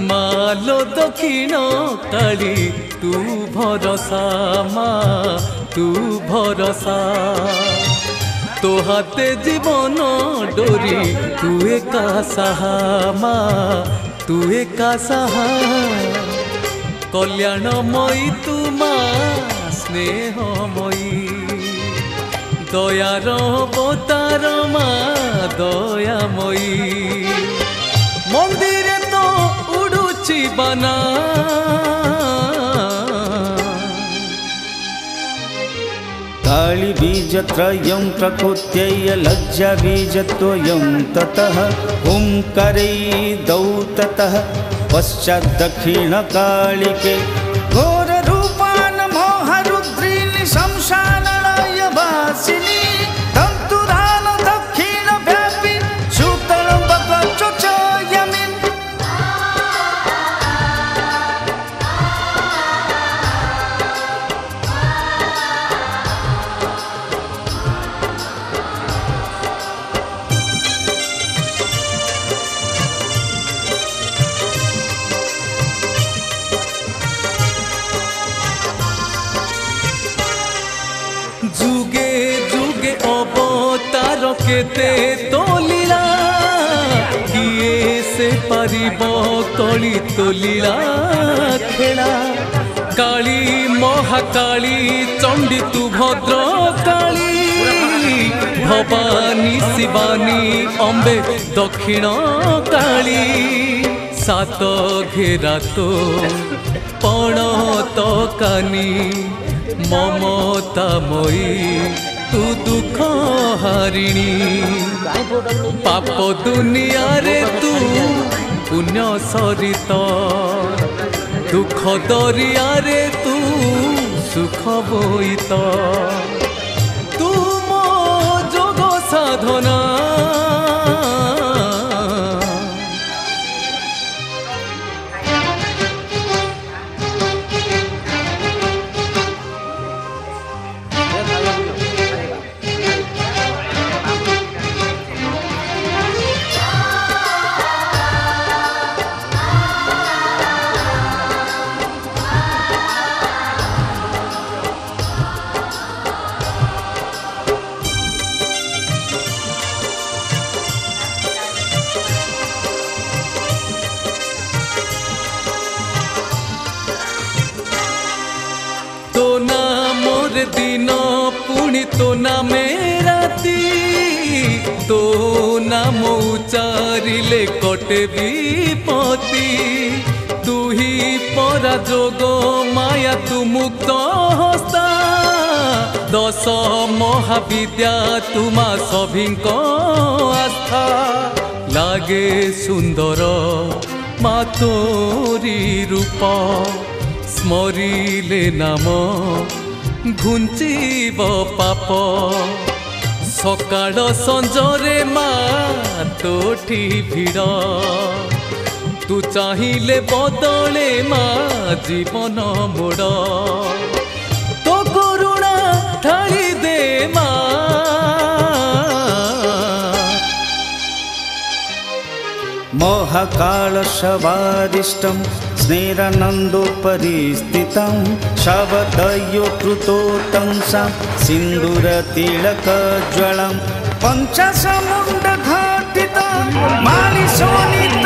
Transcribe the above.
मालो दक्षिण काली तू भरसा माँ तू भरसा तो हाथे जीवन डोरी तू एका साहा माँ तू एका साहा कल्याणमयी तू माँ स्नेहमयी दयार अवतार माँ दयामयी मंदिर तो उड़ुची बना काली बीजत्रयं प्रकृत्यै लज्जा बीजत्वयं ततः ओंकारै दौ ततः पश्चात् दक्षिण कालिके घोर रूपान मोहरुद्रीनि शमशानलय वासिनी तंतुरान दक्षिण व्यापी सूतल बकचोच यमिन जुगे जुगे अवतार केते तोलीला किए से पारिब कली तोलीला खेला काली महाकाली चंडी तू भद्र काली भवानी शिवानी अम्बे दक्षिण काली सात घेरा तो पण तो कानी ममतामयी तू दुख हारिणी पाप दुनिया रे तू पुण्य सरित दुख दरिया रे तू सुख बोईत तू मो जोग साधना दिन पुणी तो नाम राती तो नाम उचारिले कटे विपत्ति तू ही परा जोग माया तू मुक्त हस्ता दश महाविद्या तुमा सभिंक आस्था लागे सुंदर मा तोरी रूप स्मरिले नाम घुंचीब पाप सकाळ संजरे मा तोठी भिड़ तू चाहिए बदले मा जीवन मोड़ तो करुणा ढाली दे मा मोहकाल शवादिष्टं स्नेरानन्दोपरि स्थितं शवदयो कृतोत्तंसां सिन्दूरतिलकज्वलं पञ्चसमुण्डघटितं मालिशोनितलोहितं